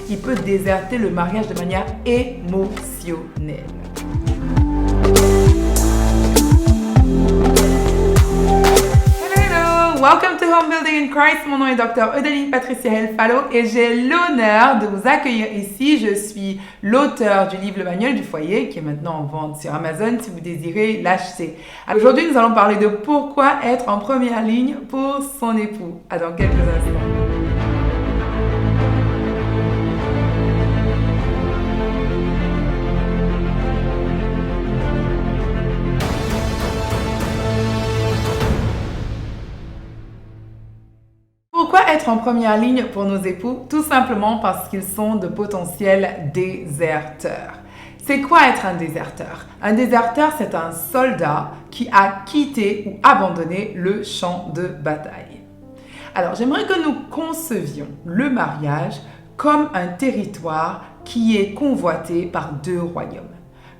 il peut déserter le mariage de manière émotionnelle. Welcome to Home Building in Christ. Mon nom est Dr. Odeline Patricia Helfalo et j'ai l'honneur de vous accueillir ici. Je suis l'auteur du livre Le Manuel du foyer qui est maintenant en vente sur Amazon si vous désirez l'acheter. Aujourd'hui, nous allons parler de pourquoi être en première ligne pour son époux. À dans quelques instants. Pourquoi être en première ligne pour nos époux? Tout simplement parce qu'ils sont de potentiels déserteurs. C'est quoi être un déserteur? Un déserteur, c'est un soldat qui a quitté ou abandonné le champ de bataille. Alors, j'aimerais que nous concevions le mariage comme un territoire qui est convoité par deux royaumes.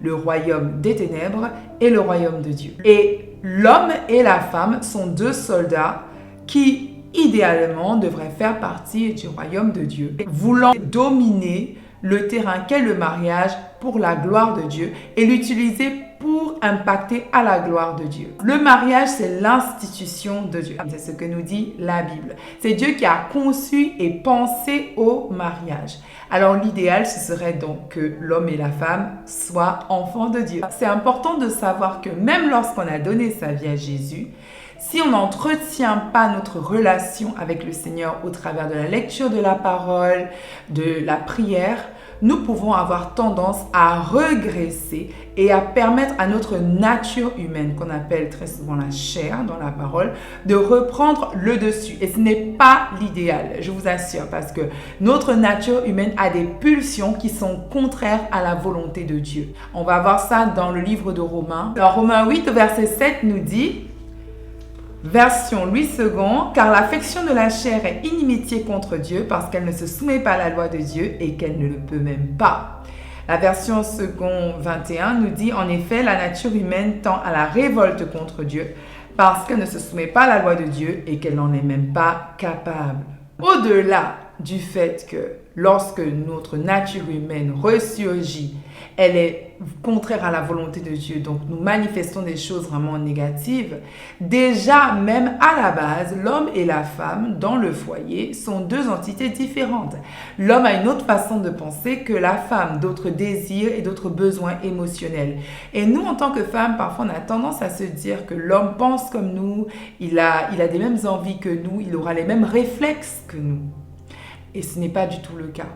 Le royaume des ténèbres et le royaume de Dieu. Et l'homme et la femme sont deux soldats qui idéalement devrait faire partie du royaume de Dieu, voulant dominer le terrain qu'est le mariage pour la gloire de Dieu et l'utiliser pour impacter à la gloire de Dieu. Le mariage, c'est l'institution de Dieu. C'est ce que nous dit la Bible. C'est Dieu qui a conçu et pensé au mariage. Alors l'idéal, ce serait donc que l'homme et la femme soient enfants de Dieu. C'est important de savoir que même lorsqu'on a donné sa vie à Jésus, si on n'entretient pas notre relation avec le Seigneur au travers de la lecture de la parole, de la prière, nous pouvons avoir tendance à regresser et à permettre à notre nature humaine, qu'on appelle très souvent la chair dans la parole, de reprendre le dessus. Et ce n'est pas l'idéal, je vous assure, parce que notre nature humaine a des pulsions qui sont contraires à la volonté de Dieu. On va voir ça dans le livre de Romains. Alors Romains 8, verset 7 nous dit... Version Louis II, car l'affection de la chair est inimitié contre Dieu parce qu'elle ne se soumet pas à la loi de Dieu et qu'elle ne le peut même pas. La version second 21 nous dit en effet la nature humaine tend à la révolte contre Dieu parce qu'elle ne se soumet pas à la loi de Dieu et qu'elle n'en est même pas capable. Au-delà du fait que lorsque notre nature humaine ressurgit, elle est contraire à la volonté de Dieu, donc nous manifestons des choses vraiment négatives. Déjà, même à la base, l'homme et la femme dans le foyer sont deux entités différentes. L'homme a une autre façon de penser que la femme, d'autres désirs et d'autres besoins émotionnels. Et nous, en tant que femmes, parfois on a tendance à se dire que l'homme pense comme nous, il a des mêmes envies que nous, il aura les mêmes réflexes que nous. Et ce n'est pas du tout le cas.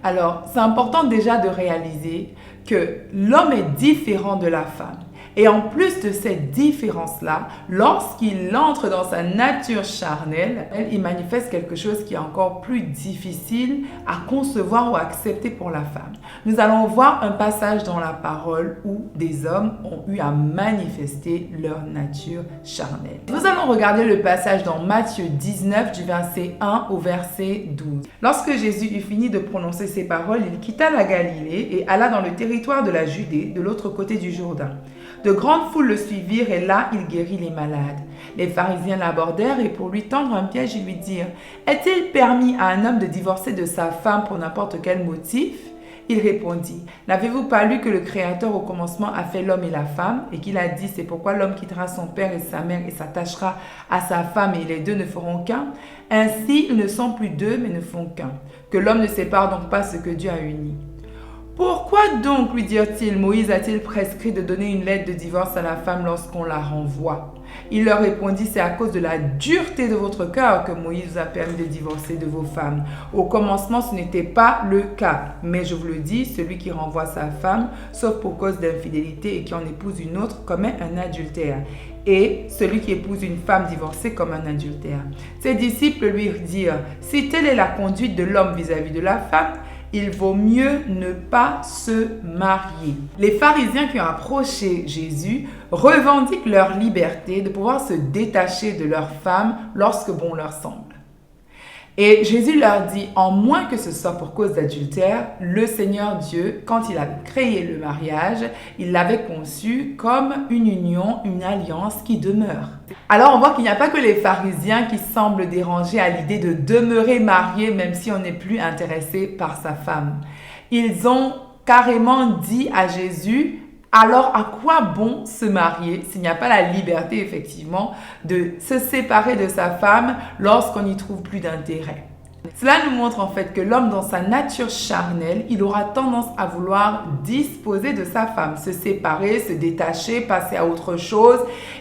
Alors, c'est important déjà de réaliser que l'homme est différent de la femme. Et en plus de cette différence-là, lorsqu'il entre dans sa nature charnelle, il manifeste quelque chose qui est encore plus difficile à concevoir ou à accepter pour la femme. Nous allons voir un passage dans la parole où des hommes ont eu à manifester leur nature charnelle. Nous allons regarder le passage dans Matthieu 19 du verset 1 au verset 12. Lorsque Jésus eut fini de prononcer ces paroles, il quitta la Galilée et alla dans le territoire de la Judée, de l'autre côté du Jourdain. De grandes foules le suivirent et là, il guérit les malades. Les pharisiens l'abordèrent et pour lui tendre un piège, ils lui dirent « Est-il permis à un homme de divorcer de sa femme pour n'importe quel motif ?» Il répondit « N'avez-vous pas lu que le Créateur au commencement a fait l'homme et la femme et qu'il a dit « C'est pourquoi l'homme quittera son père et sa mère et s'attachera à sa femme et les deux ne feront qu'un. Ainsi, ils ne sont plus deux mais ne font qu'un. Que l'homme ne sépare donc pas ce que Dieu a uni. » Pourquoi donc, lui dirent-ils, Moïse a-t-il prescrit de donner une lettre de divorce à la femme lorsqu'on la renvoie? Il leur répondit, c'est à cause de la dureté de votre cœur que Moïse vous a permis de divorcer de vos femmes. Au commencement, ce n'était pas le cas. Mais je vous le dis, celui qui renvoie sa femme, sauf pour cause d'infidélité et qui en épouse une autre, commet un adultère. Et celui qui épouse une femme divorcée comme un adultère. Ses disciples lui dirent, si telle est la conduite de l'homme vis-à-vis de la femme, il vaut mieux ne pas se marier. Les pharisiens qui ont approché Jésus revendiquent leur liberté de pouvoir se détacher de leur femme lorsque bon leur semble. Et Jésus leur dit, en moins que ce soit pour cause d'adultère, le Seigneur Dieu, quand il a créé le mariage, il l'avait conçu comme une union, une alliance qui demeure. Alors on voit qu'il n'y a pas que les pharisiens qui semblent dérangés à l'idée de demeurer mariés même si on n'est plus intéressé par sa femme. Ils ont carrément dit à Jésus, alors à quoi bon se marier s'il n'y a pas la liberté effectivement de se séparer de sa femme lorsqu'on n'y trouve plus d'intérêt? Cela nous montre en fait que l'homme dans sa nature charnelle, il aura tendance à vouloir disposer de sa femme, se séparer, se détacher, passer à autre chose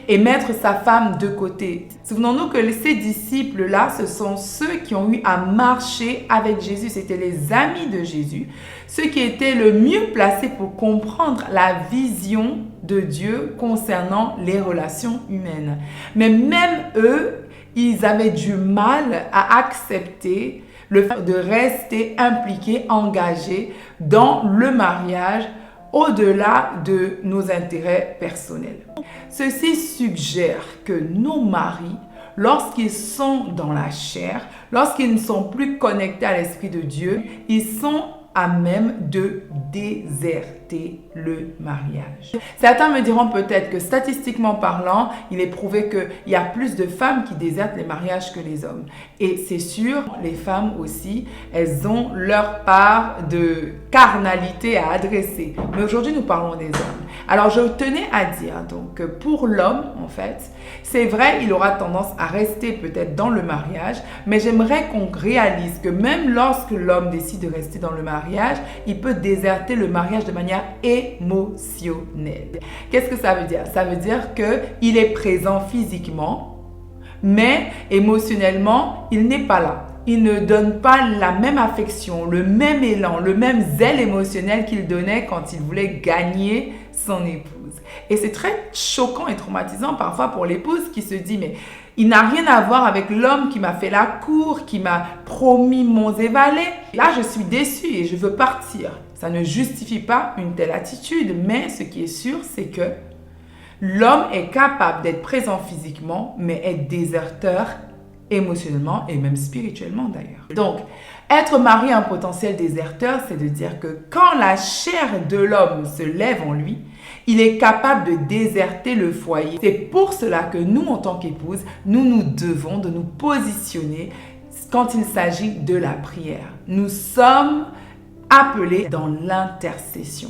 et mettre sa femme de côté. Souvenons-nous que ces disciples-là, ce sont ceux qui ont eu à marcher avec Jésus. C'était les amis de Jésus, ceux qui étaient le mieux placés pour comprendre la vision de Dieu concernant les relations humaines. Mais même eux, ils avaient du mal à accepter le fait de rester impliqués, engagés dans le mariage au-delà de nos intérêts personnels. Ceci suggère que nos maris, lorsqu'ils sont dans la chair, lorsqu'ils ne sont plus connectés à l'Esprit de Dieu, ils sont à même de déserter le mariage. Certains me diront peut-être que statistiquement parlant, il est prouvé qu'il y a plus de femmes qui désertent les mariages que les hommes. Et c'est sûr, les femmes aussi, elles ont leur part de carnalité à adresser. Mais aujourd'hui, nous parlons des hommes. Alors, je tenais à dire donc que pour l'homme, en fait, c'est vrai, il aura tendance à rester peut-être dans le mariage, mais j'aimerais qu'on réalise que même lorsque l'homme décide de rester dans le mariage, il peut déserter le mariage de manière émotionnelle. Qu'est-ce que ça veut dire? Ça veut dire qu'il est présent physiquement, mais émotionnellement, il n'est pas là. Il ne donne pas la même affection, le même élan, le même zèle émotionnel qu'il donnait quand il voulait gagner son épouse. Et c'est très choquant et traumatisant parfois pour l'épouse qui se dit « mais il n'a rien à voir avec l'homme qui m'a fait la cour, qui m'a promis monts et vallées. Là, je suis déçue et je veux partir. » Ça ne justifie pas une telle attitude, mais ce qui est sûr, c'est que l'homme est capable d'être présent physiquement, mais être déserteur émotionnellement et même spirituellement d'ailleurs. Donc, être marié à un potentiel déserteur, c'est de dire que quand la chair de l'homme se lève en lui, il est capable de déserter le foyer. C'est pour cela que nous, en tant qu'épouses, nous devons de nous positionner quand il s'agit de la prière. Nous sommes appelés dans l'intercession.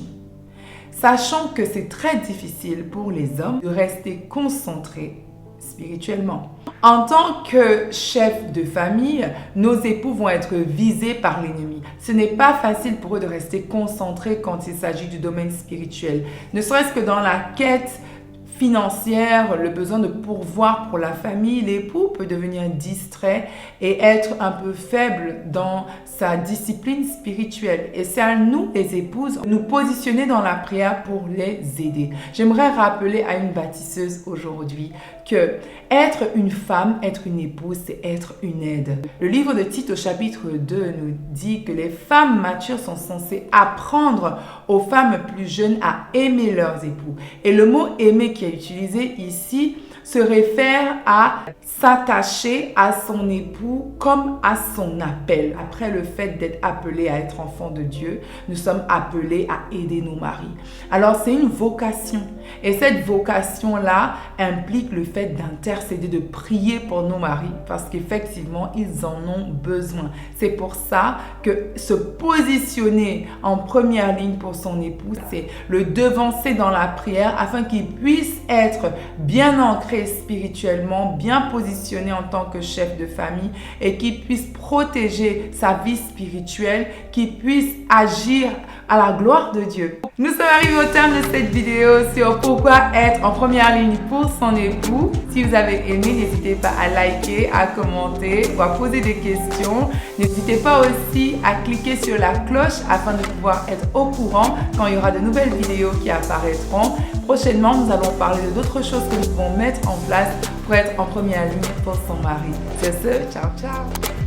Sachant que c'est très difficile pour les hommes de rester concentrés spirituellement. En tant que chef de famille, nos époux vont être visés par l'ennemi. Ce n'est pas facile pour eux de rester concentrés quand il s'agit du domaine spirituel. Ne serait-ce que dans la quête financière, le besoin de pourvoir pour la famille, l'époux peut devenir distrait et être un peu faible dans sa discipline spirituelle. Et c'est à nous, les épouses, nous positionner dans la prière pour les aider. J'aimerais rappeler à une bâtisseuse aujourd'hui que être une femme, être une épouse, c'est être une aide. Le livre de Tite au chapitre 2 nous dit que les femmes matures sont censées apprendre aux femmes plus jeunes à aimer leurs époux. Et le mot aimer qui est utilisé ici se réfère à s'attacher à son époux comme à son appel. Après le fait d'être appelé à être enfant de Dieu, nous sommes appelés à aider nos maris. Alors c'est une vocation. Et cette vocation-là implique le fait d'intercéder, de prier pour nos maris parce qu'effectivement, ils en ont besoin. C'est pour ça que se positionner en première ligne pour son époux, c'est le devancer dans la prière afin qu'il puisse être bien ancré spirituellement, bien positionné en tant que chef de famille et qu'il puisse protéger sa vie spirituelle, qu'il puisse agir à la gloire de Dieu. Nous sommes arrivés au terme de cette vidéo sur pourquoi être en première ligne pour son époux. Si vous avez aimé, n'hésitez pas à liker, à commenter ou à poser des questions. N'hésitez pas aussi à cliquer sur la cloche afin de pouvoir être au courant quand il y aura de nouvelles vidéos qui apparaîtront. Prochainement, nous allons parler d'autres choses que nous pouvons mettre en place pour être en première ligne pour son mari. C'est ce, ciao ciao!